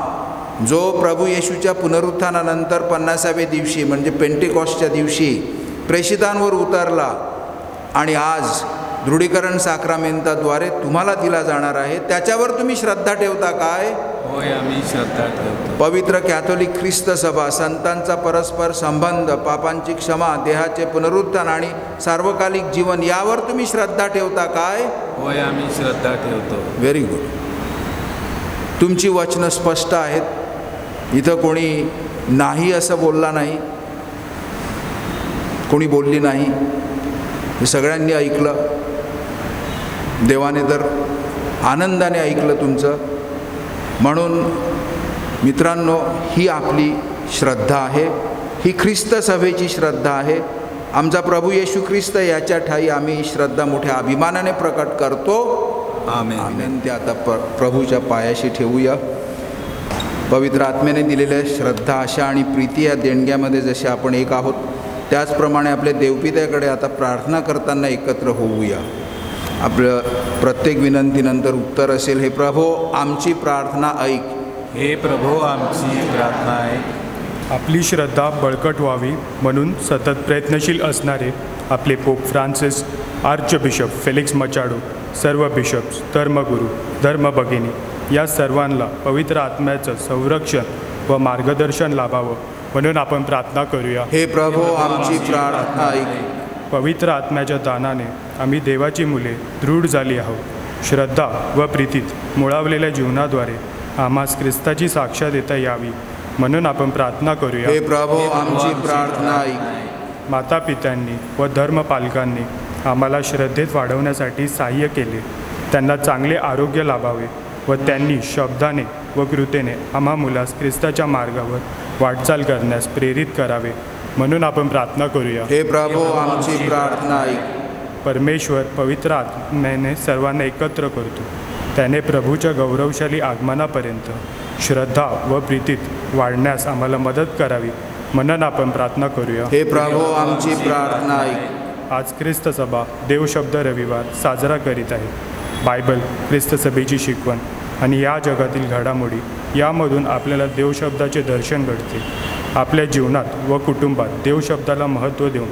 जो प्रभू येशूच्या पुनरुत्थानानंतर 50व्या दिवशी म्हणजे पेंटिकॉस्टच्या दिवशी प्रेषितांवर उतरला आणि आज दृढीकरण साक्रामेंताद्वारे तुम्हाला दिला जाणार आहे, त्याच्यावर तुम्ही श्रद्धा ठेवता काय? होय आम्ही श्रद्धा ठेवतो. पवित्र कॅथोलिक ख्रिस्त सभा, संतांचा परस्पर संबंध, पापांची क्षमा, देहाचे पुनरुत्थान आणि सार्वकालिक जीवन यावर तुम्ही श्रद्धा ठेवता काय? होय आम्ही श्रद्धा ठेवतो. Very good. तुमची वचनं स्पष्ट आहेत. इथं कोणी नाही असं बोलला नाही, कोणी बोलली नाही. हे सगळ्यांनी ऐकलं. देवाने तर आनंदाने ऐकलं तुमचं. म्हणून मित्रांनो, ही आपली श्रद्धा आहे. ही ख्रिस्त सभेची श्रद्धा आहे. आमचा प्रभू येशू ख्रिस्त याच्या ठाई आम्ही श्रद्धा मोठ्या अभिमानाने प्रकट करतो. आमेन. आमेन. ते आता प्रभूच्या पायाशी ठेवूया. पवित्र आत्म्याने दिलेल्या श्रद्धा, आशा आणि प्रीती या देणग्यामध्ये जसे आपण एक आहोत, त्याचप्रमाणे आपल्या देवपित्याकडे आता प्रार्थना करताना एकत्र होऊया. आपलं प्रत्येक विनंतीनंतर उत्तर असेल, हे प्रभो आमची प्रार्थना ऐक. हे प्रभो आमची प्रार्थना ऐक. आपली श्रद्धा बळकट व्हावी म्हणून सतत प्रयत्नशील असणारे आपले pope Francis, archbishop Felix Machado, सर्व बिशप्स, धर्मगुरू, धर्मभगिनी या सर्वांना पवित्र आत्म्याचं संरक्षण व मार्गदर्शन लाभावं म्हणून आपण प्रार्थना करूया. हे प्रभो आमची प्रार्थना ऐक. पवित्र आत्म्याच्या दानाने आम्ही देवाची मुले दृढ झाली आहोत. श्रद्धा व प्रीतीत मुळावलेल्या जीवनाद्वारे आम्हास ख्रिस्ताची साक्ष देता यावी म्हणून आपण प्रार्थना करूया. हे प्रभो आमची प्रार्थना ऐक. माता पित्यांनी व धर्मपालकांनी आम्हाला श्रद्धेत वाढवण्यासाठी सहाय्य केले. त्यांना चांगले आरोग्य लाभावे व त्यांनी शब्दाने व कृतेने आम्हा मुलास ख्रिस्ताच्या मार्गावर वाटचाल करण्यास प्रेरित करावे म्हणून आपण प्रार्थना करूया. हे प्रभो आमची प्रार्थना ऐक. परमेश्वर पवित्र आत्म्याने सर्वांना एकत्र करतो. त्याने प्रभूच्या गौरवशाली आगमनापर्यंत श्रद्धा व प्रीतीत वाढण्यास आम्हाला मदत करावी म्हणून आपण प्रार्थना करूया. हे प्रभो आमची प्रार्थना ऐक. आज ख्रिस्त सभा देवशब्द रविवार साजरा करीत आहे. बायबल, ख्रिस्त सभेची शिकवण आणि या जगातील घडामोडी यामधून आपल्याला देवशब्दाचे दर्शन घडते. आपल्या जीवनात व कुटुंबात देवशब्दाला महत्त्व देऊन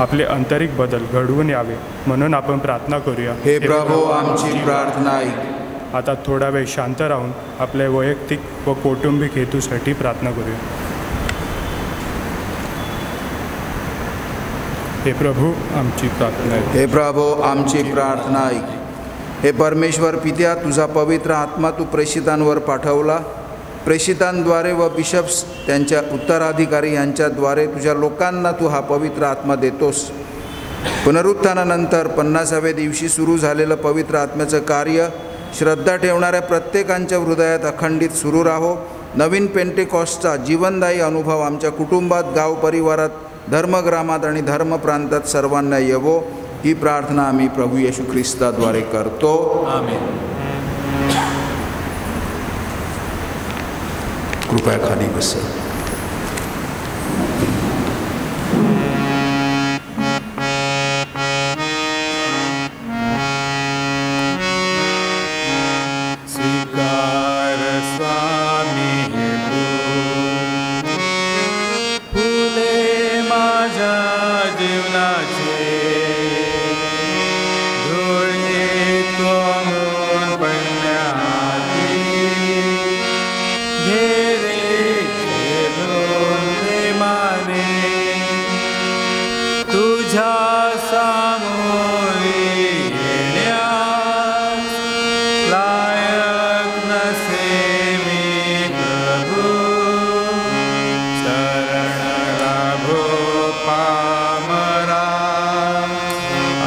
आपले आंतरिक बदल घडवून यावे म्हणून आपण प्रार्थना करूया. हे प्रभो आमची प्रार्थना ऐक. आता थोडा वेळ शांत राहून आपल्या वैयक्तिक व कौटुंबिक हेतूसाठी प्रार्थना करूया. हे प्रभू आमची प्रार्थना ऐक. हे प्रभो आमची प्रार्थना ऐक. हे परमेश्वर पित्या, तुझा पवित्र आत्मा तू प्रेषितांवर पाठवला. प्रेषितांद्वारे व बिशप्स त्यांच्या उत्तराधिकारी यांच्याद्वारे तुझ्या लोकांना तू हा पवित्र आत्मा देतोस. पुनरुत्थानानंतर 50व्या दिवशी सुरू झालेलं पवित्र आत्म्याचं कार्य श्रद्धा ठेवणाऱ्या प्रत्येकांच्या हृदयात अखंडित सुरू राहो. नवीन पेंटेकॉस्टचा जीवनदायी अनुभव आमच्या कुटुंबात, गाव परिवारात, धर्मग्रामात आणि धर्मप्रांतात सर्वांना येवो. ही प्रार्थना आम्ही प्रभू येशू ख्रिस्ताद्वारे करतो. आमेन. कृपया खाली बसा. स्वीकार स्वामी हे फुले माझ्या जीवनाचे, धुळे कोमून पडण्याआधी घे रे घेऊन प्रेमाने तुझ्या सामोरी येण्यास लायक नसे मी प्रभू. शरण लाभो पामरा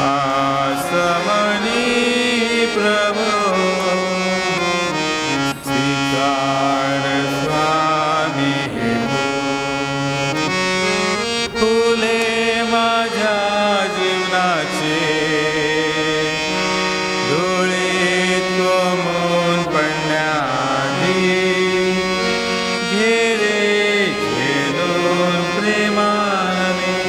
आसमनी प्रभू. स्वीकार स्वामी हे फुले माझ्या जीवनाचे, धुळीत कोमून पडण्याआधी घे रे घेऊन प्रेमाने.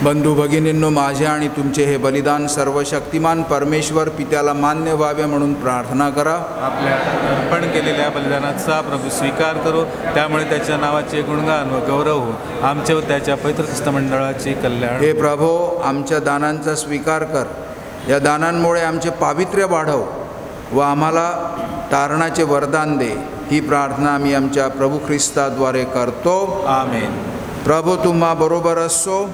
बंधू भगिनींनो, माझे आणि तुमचे हे बलिदान सर्वशक्तिमान परमेश्वर पित्याला मान्य व्हावे म्हणून प्रार्थना करा. आपल्या अर्पण केलेल्या बलिदानाचा प्रभू स्वीकार करो. त्यामुळे त्याच्या नावाचे गुणगान व गौरव हो. आमचे व त्याच्या पवित्र ख्रिस्त मंडळाचे कल्याण. हे प्रभो आमच्या दानांचा स्वीकार कर. या दानांमुळे आमचे पावित्र्य वाढव व आम्हाला तारणाचे वरदान दे. ही प्रार्थना आम्ही आमच्या प्रभू ख्रिस्ताद्वारे करतो. आमेन. प्रभू तुम्हा बरोबर असो.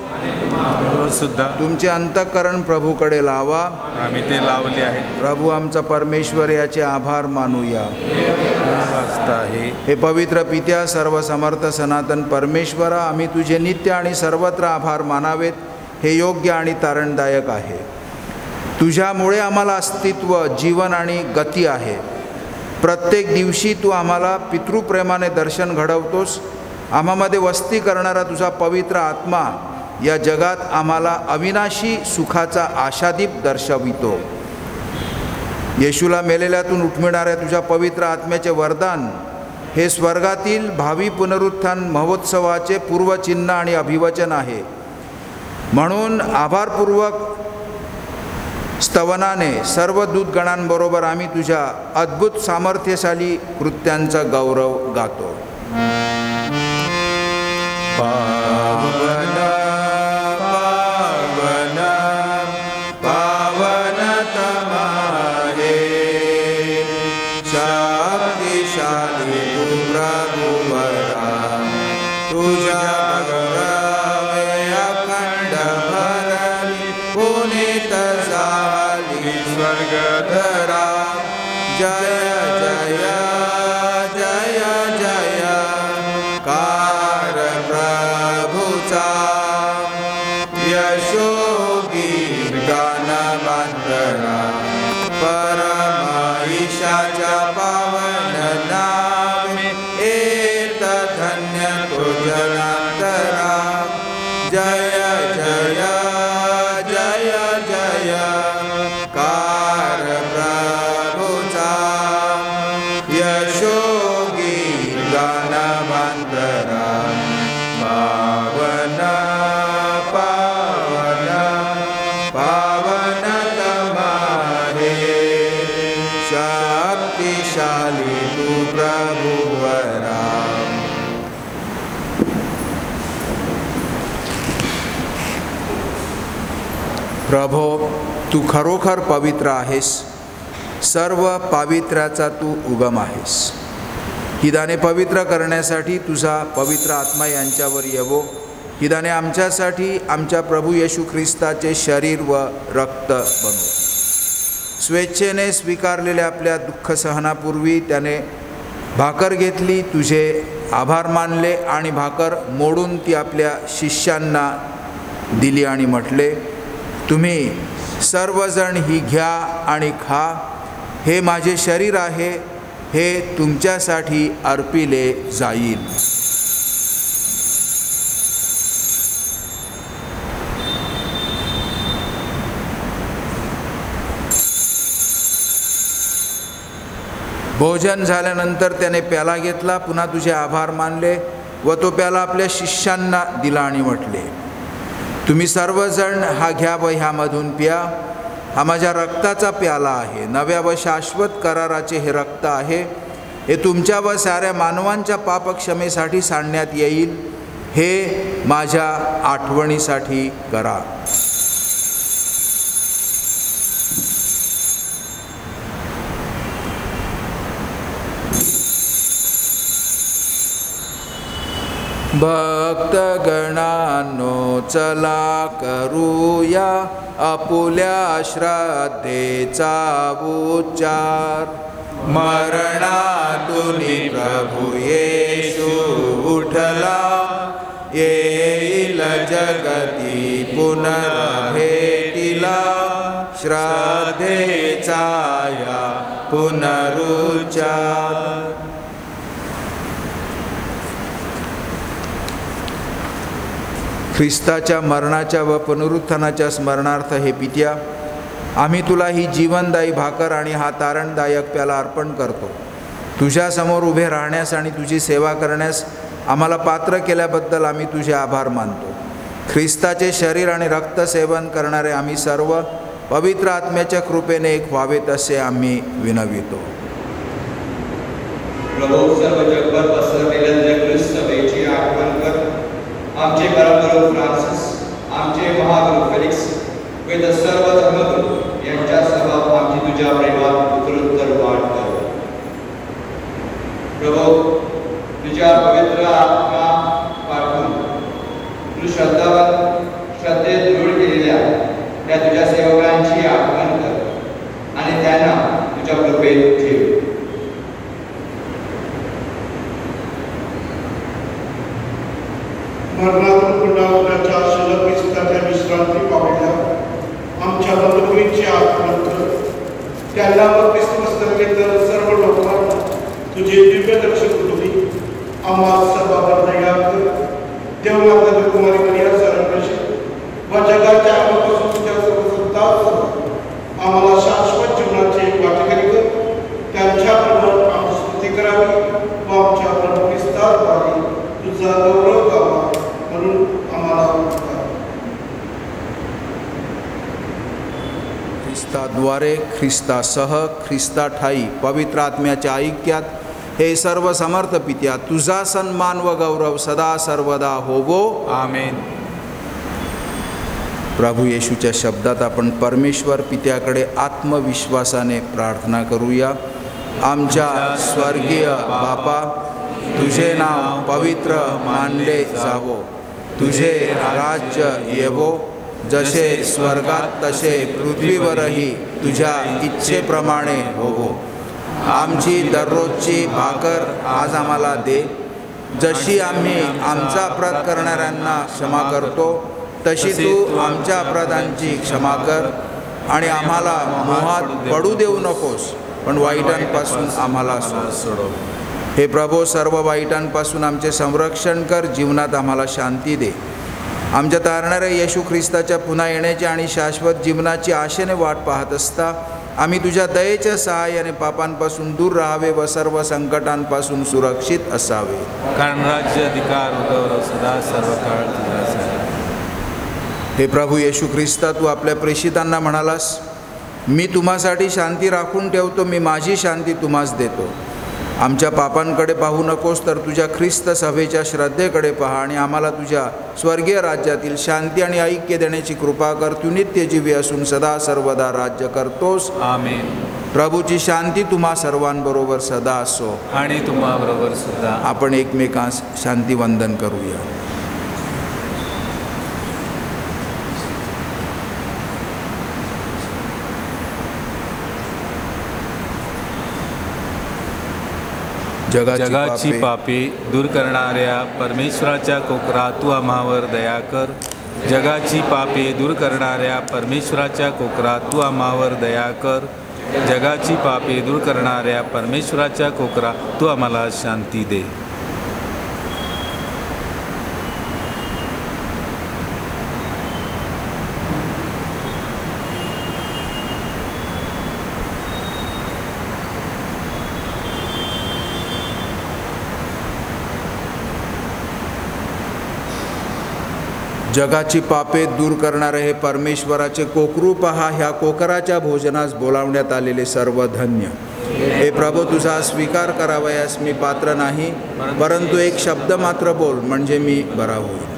सुद्धा तुमचे अंतःकरण प्रभूकडे लावा. आम्ही ते लावले आहे. प्रभू आमचा परमेश्वर याचे आभार मानूया. आहे हे पवित्र पित्या, सर्व समर्थ सनातन परमेश्वरा, आम्ही तुझे नित्य आणि सर्वत्र आभार मानावेत. हे योग्य आणि तारणदायक आहे. तुझ्यामुळे आम्हाला अस्तित्व, जीवन आणि गती आहे. प्रत्येक दिवशी तू आम्हाला पितृप्रेमाने दर्शन घडवतोस. आम्हामध्ये वस्ती करणारा तुझा पवित्र आत्मा या जगात आम्हाला अविनाशी सुखाचा आशादीप दर्शवितो. येशूला मेलेल्यातून उठविणाऱ्या तुझ्या पवित्र आत्म्याचे वरदान हे स्वर्गातील भावी पुनरुत्थान महोत्सवाचे पूर्वचिन्ह आणि अभिवचन आहे. म्हणून आभारपूर्वक स्तवनाने सर्व दूतगणांबरोबर आम्ही तुझ्या अद्भुत सामर्थ्यशाली कृत्यांचा गौरव गातो. पावन पावन पावनतम आहे, शक्तिशाली तू प्रभुवरा. तुझ्या गौरवे अखंड भरली, पुनीत झाली स्वर्गधरा. जय जय जय जय कार प्रभुचा. यशोगीत गानवंतरा, परम ईशाच्या पावन नामे. एत धन्य तुझनांतरा. जय जय जय जय कार प्रभुचा. यशोगीत गानवंतरा, पावन पावन पावनतम आहे, शक्तिशाली तू प्रभुवरा. प्रभो, तू खरोखर पवित्र आहेस. सर्व पावित्र्याचा तू उगम आहेस. ही दाने पवित्र करण्यासाठी तुझा पवित्र आत्मा यांच्यावर येवो. ही दाने आमच्यासाठी आमच्या प्रभू येशू ख्रिस्ताचे शरीर व रक्त बनवो. स्वेच्छेने स्वीकारलेल्या आपल्या दुःख सहनापूर्वी त्याने भाकर घेतली, तुझे आभार मानले आणि भाकर मोडून ती आपल्या शिष्यांना दिली आणि म्हटले, तुम्ही सर्वजण ही घ्या आणि खा. हे माझे शरीर आहे, हे तुमच्यासाठी अर्पिले जाईल. भोजन झाल्यानंतर त्याने प्याला घेतला, पुन्हा तुझे आभार मानले व तो प्याला आपल्या शिष्यांना दिला आणि म्हटले, तुम्ही सर्वजण हा घ्या व ह्यामधून प्या. हा माझ्या रक्ताचा प्याला आहे. नव्या व शाश्वत कराराचे हे रक्त आहे. हे तुमच्या व साऱ्या मानवांच्या पापक्षमेसाठी सांडण्यात येईल. हे माझ्या आठवणीसाठी करा. भक्तगणांनो, चला करूया आपुल्या श्रद्धेचा उच्चार. मरणातून प्रभू येशू उठला, येईल जगती पुनर्भेटीला. श्रद्धेचा या पुनरुच्चार. ख्रिस्ताच्या मरणाच्या व पुनरुत्थानाच्या स्मरणार्थ हे पित्या, आम्ही तुला ही जीवनदायी भाकर आणि हा तारणदायक प्याला अर्पण करतो. तुझ्यासमोर उभे राहण्यास आणि तुझी सेवा करण्यास आम्हाला पात्र केल्याबद्दल आम्ही तुझे आभार मानतो. ख्रिस्ताचे शरीर आणि रक्त सेवन करणारे आम्ही सर्व पवित्र आत्म्याच्या कृपेने एक व्हावेत असे आम्ही विनवितो. प्रभू, सर्व जगभर पसरलेल्या जगदीश सभेची आठवण कर. आमचे परमगुरू फ्रान्सिस, आमचे महागुरू फेलिक्स, वेद सर्व धर्मगुरू यांच्यासह आमची तुझ्या प्रेमात उत्तरोत्तर ठेव. मरणातून पुन्हा उद्याच्या शिल्लक विस्ताराच्या विश्रांती पावल्या आमच्या बंधुकीचे आगमन कर. त्यांना व ख्रिस्तमस्तकेतर सर्व लोकांना तुझे दिव्य दर्शन होती. आम्हा सर्वांवर दया कर. देवमाता कुमारी मरिया सरंगशी व जगाच्या आम्हापासून तुझ्या सर्व संतांसह आम्हाला शाश्वत जीवनाचे वाटेकरी कर. त्यांच्याबरोबर आमची स्तुती करावी व आमच्या प्रभू ख्रिस्ताद्वारे तुझा गौरव गावा म्हणून आम्हाला ख्रिस्ताद्वारे, ख्रिस्तासह, ख्रिस्ताठाई पवित्र आत्म्याच्या ऐक्यात हे सर्व समर्थ पित्या तुझा सन्मान व गौरव सदा सर्वदा होवो. आमेन. प्रभू येशूच्या शब्दात आपण परमेश्वर पित्याकडे आत्मविश्वासाने प्रार्थना करूया. आमच्या स्वर्गीय बापा, तुझे नाव पवित्र मानले जावो. तुझे राज्य येवो. जसे स्वर्गात तसे पृथ्वीवरही तुझ्या इच्छेप्रमाणे होवो. आमची दररोजची भाकर आज आम्हाला दे. जशी आम्ही आमचा अपराध करणाऱ्यांना क्षमा करतो तशी तू आमच्या अपराधांची क्षमा कर. आणि आम्हाला मोहात पडू देऊ नकोस, पण वाईटांपासून आम्हाला सोडव. हे प्रभो, सर्व वाईटांपासून आमचे संरक्षण कर. जीवनात आम्हाला शांती दे. आमच्या तारणाऱ्या येशू ख्रिस्ताच्या पुन्हा येण्याची आणि शाश्वत जीवनाची आशेने वाट पाहत असता आम्ही तुझ्या दयेच्या सहाय्याने पापांपासून दूर राहावे व सर्व संकटांपासून सुरक्षित असावे. कारण राज्य, अधिकार व गौरव सदा सर्व काळ तुझाच आहे. हे प्रभू येशू ख्रिस्ता, तू आपल्या प्रेषितांना म्हणालास, मी तुम्हासाठी शांती राखून ठेवतो, मी माझी शांती तुम्हास देतो. आमच्या पापांकडे पाहू नकोस, तर तुझ्या ख्रिस्त सभेच्या श्रद्धेकडे पहा आणि आम्हाला तुझ्या स्वर्गीय राज्यातील शांती आणि ऐक्य देण्याची कृपा कर. तू नित्यजीवी असून सदा सर्वदा राज्य करतोस. आमेन. प्रभूची शांती तुम्हा सर्वांबरोबर सदा असो आणि तुम्हाबरोबर सुद्धा. आपण एकमेकांस शांतिवंदन करूया. जगाची पापे दूर करणाऱ्या परमेश्वराच्या कोकरा तू आम्हावर दया कर. जगाची पापे दूर करणाऱ्या परमेश्वराच्या कोकरा तू आम्हावर दया कर. जगाची पापे दूर करणाऱ्या परमेश्वराच्या कोकरा तू आम्हाला शांती दे. जगाची पापे दूर करणारे हे परमेश्वराचे कोकरू पहा. ह्या कोकराच्या भोजनास बोलावण्यात आलेले सर्व धन्य. हे प्रभू, तुझा स्वीकार करावयास मी पात्र नाही, परंतु एक शब्द मात्र बोल, म्हणजे मी बरा होईल.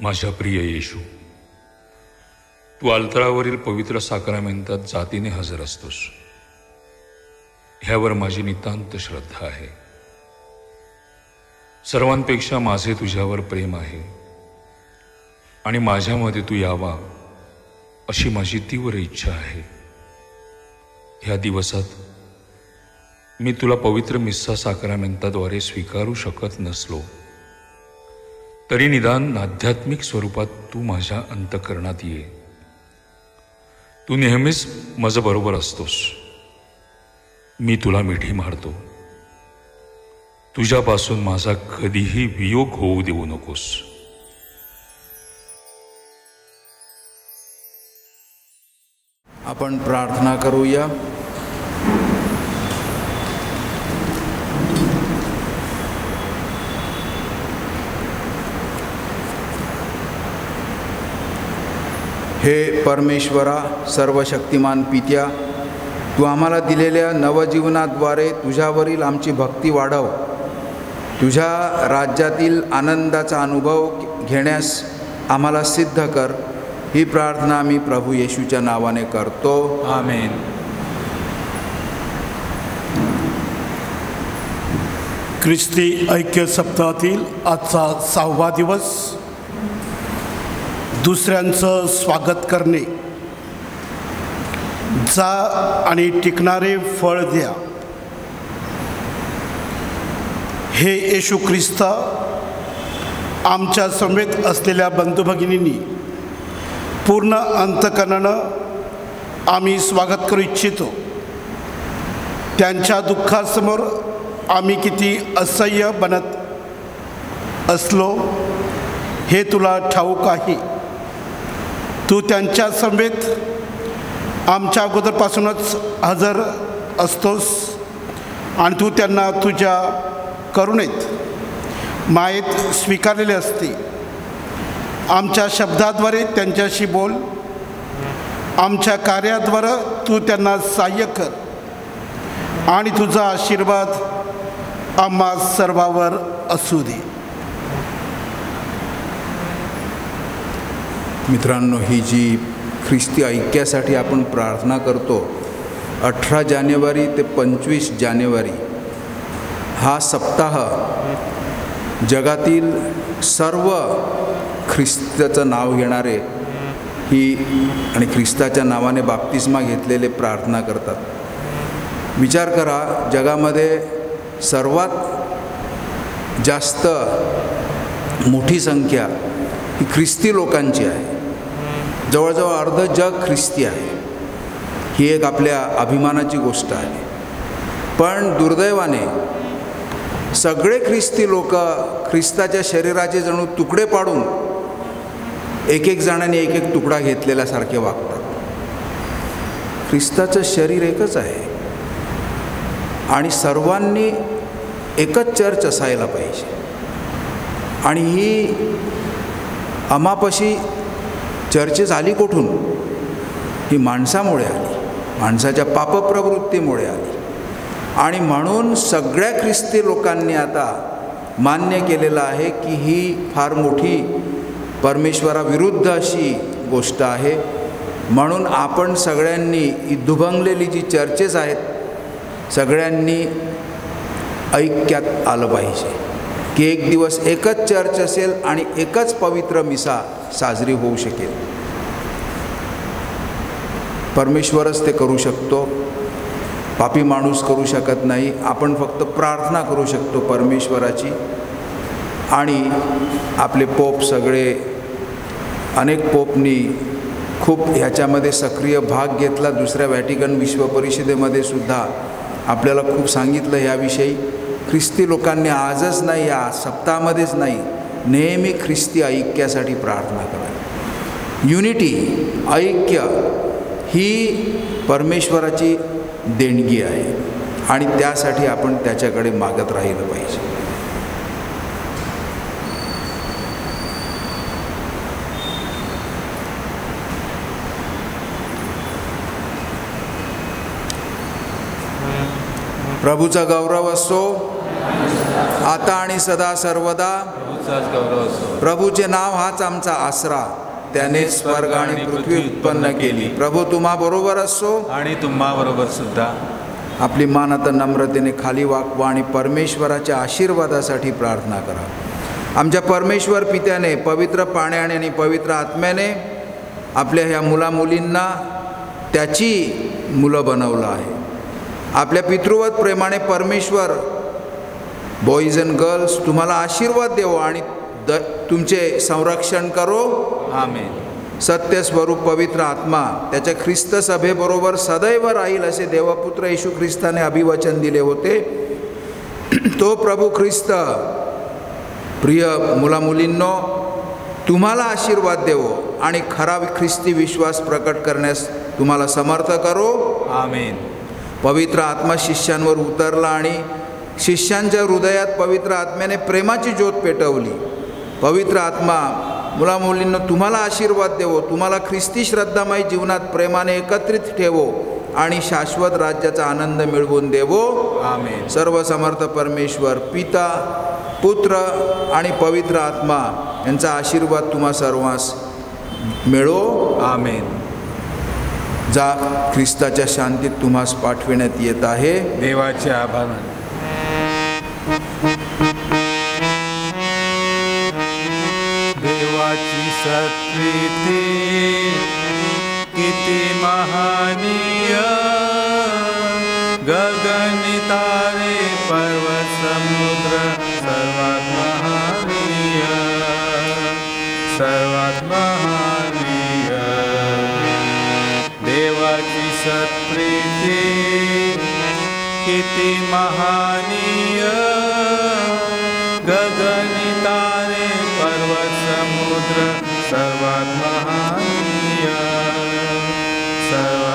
माझ्या प्रिय येशू, तू अल्तरावरील पवित्र साक्रामेंतात जातीने हजर असतोस. ह्यावर माझी नितांत श्रद्धा आहे. सर्वांपेक्षा माझे तुझ्यावर प्रेम आहे आणि माझ्यामध्ये तू यावा अशी माझी तीव्र इच्छा आहे. ह्या दिवसात मी तुला पवित्र मिस्सा साक्रामेंताद्वारे स्वीकारू शकत नसलो तरी निदान आध्यात्मिक स्वरूपात तू माझ्या अंतःकरणात ये. तू नेहमीच माझ्याबरोबर असतोस. मी तुला मिठी मारतो. तुझ्यापासून माझा कधीही वियोग होऊ देऊ नकोस. आपण प्रार्थना करूया. हे परमेश्वरा, सर्वशक्तिमान पित्या, तू आम्हाला दिलेल्या नवजीवनाद्वारे तुझ्यावरील आमची भक्ती वाढव. तुझ्या राज्यातील आनंदाचा अनुभव घेण्यास आम्हाला सिद्ध कर. ही प्रार्थना मी प्रभू येशूच्या नावाने करतो. आमेन. ख्रिस्ती ऐक्य सप्ताहातील आजचा 6वा दिवस. दुसऱ्यांचं स्वागत करणे. जा आणि टिकणारे फळ द्या. हे येशू ख्रिस्ता, आमच्या समेत असलेल्या बंधू भगिनींनी पूर्ण अंतकरणानं आम्ही स्वागत करू इच्छितो. त्यांच्या दुःखासमोर आम्ही किती असह्य बनत असलो हे तुला ठाऊक आहे. तू त्यांच्या समेत आमच्या अगोदरपासूनच हजर असतोस आणि तू त्यांना तुझ्या करुणेत मायेत स्वीकारलेले असते. आमच्या शब्दाद्वारे त्यांच्याशी बोल. आमच्या कार्याद्वारे तू त्यांना सहाय्य कर आणि तुझा आशीर्वाद आम्हा सर्वांवर असू दे. मित्रांनो, ही जी ख्रिस्ती ऐक्यासाठी आपण प्रार्थना करतो, 18 जानेवारी ते 25 जानेवारी हा सप्ताह जगातील सर्व ख्रिस्ताचं नाव घेणारे ही आणि ख्रिस्ताच्या नावाने बाप्तिस्मा घेतलेले प्रार्थना करतात. विचार करा, जगामध्ये सर्वात जास्त मोठी संख्या ही ख्रिस्ती लोकांची आहे. जवळजवळ अर्ध जग ख्रिस्ती आहे. ही एक आपल्या अभिमानाची गोष्ट आहे. पण दुर्दैवाने सगळे ख्रिस्ती लोक ख्रिस्ताच्या शरीराचे जणू तुकडे पाडून एक एक जणांनी एक एक तुकडा घेतलेल्यासारखे वागतात. ख्रिस्ताचं शरीर एकच आहे आणि सर्वांनी एकच चर्च असायला पाहिजे. आणि ही आम्हापाशी चर्चेस आली कुठून? ही माणसामुळे आली, माणसाच्या पापप्रवृत्तीमुळे आली. आणि म्हणून सगळ्या ख्रिस्ती लोकांनी आता मान्य केलेलं आहे की ही फार मोठी परमेश्वराविरुद्ध अशी गोष्ट आहे. म्हणून आपण सगळ्यांनी ही दुभंगलेली जी चर्चेस आहेत सगळ्यांनी ऐक्यात आलं पाहिजे की एक दिवस एकच चर्च असेल आणि एकच पवित्र मिसा साजरी होऊ शकेल. परमेश्वरच ते करू शकतो, पापी माणूस करू शकत नाही. आपण फक्त प्रार्थना करू शकतो परमेश्वराची. आणि आपले पोप सगळे, अनेक पोपनी खूप ह्याच्यामध्ये सक्रिय भाग घेतला. दुसऱ्या व्हॅटिकन विश्व परिषदेमध्ये सुद्धा आपल्याला खूप सांगितलं ह्याविषयी. ख्रिस्ती लोकांनी आजच नाही, या सप्ताहामध्येच नाही, नेहमी ख्रिस्ती ऐक्यासाठी प्रार्थना करा. युनिटी, ऐक्य ही परमेश्वराची देणगी आहे आणि त्यासाठी आपण त्याच्याकडे मागत राहिलं पाहिजे. प्रभूचा गौरव असो आता आणि सदा सर्वदा. प्रभूचे नाव हाच आमचा आसरा. त्याने स्वर्ग आणि पृथ्वी उत्पन्न केली. प्रभू तुम्हा बरोबर असो आणि तुम्हा बरोबर सुद्धा. आपली मान आता नम्रतेने खाली वाकवा आणि परमेश्वराच्या आशीर्वादासाठी प्रार्थना करा. आमच्या परमेश्वर पित्याने पवित्र पाण्याने आणि पवित्र आत्म्याने आपल्या ह्या मुलामुलींना त्याची मुलं बनवलं आहे. आपल्या पितृवत प्रेमाने परमेश्वर बॉईज अँड गर्ल्स तुम्हाला आशीर्वाद देवो आणि तुमचे संरक्षण करो. आमेन. सत्यस्वरूप पवित्र आत्मा त्याच्या ख्रिस्त सभेबरोबर सदैव राहील असे देवपुत्र येशू ख्रिस्ताने अभिवचन दिले होते. तो प्रभू ख्रिस्त प्रिय मुलामुलींनो तुम्हाला आशीर्वाद देवो आणि खरा ख्रिस्ती विश्वास प्रकट करण्यास तुम्हाला समर्थ करो. आमेन. पवित्र आत्मा शिष्यांवर उतरला आणि शिष्यांच्या हृदयात पवित्र आत्म्याने प्रेमाची ज्योत पेटवली. पवित्र आत्मा मुलामुलींनो तुम्हाला आशीर्वाद देवो, तुम्हाला ख्रिस्ती श्रद्धामय जीवनात प्रेमाने एकत्रित ठेवो आणि शाश्वत राज्याचा आनंद मिळवून देवो. आमेन. सर्व समर्थ परमेश्वर पिता पुत्र आणि पवित्र आत्मा यांचा आशीर्वाद तुम्हा सर्वांस मिळो. आमेन. जा, ख्रिस्ताच्या शांतीत तुम्हास पाठविण्यात येत आहे. देवाचे आभार. देवाची सत्प्रीती किती महानीय, गगनी तारे पर्वत समुद्र सर्वात महानीय, सर्वात महानीय. देवाची सत्प्रीती किती महानीय, गगनी तारे पर्वत समुद्र सर्वात महानीय, सर्वात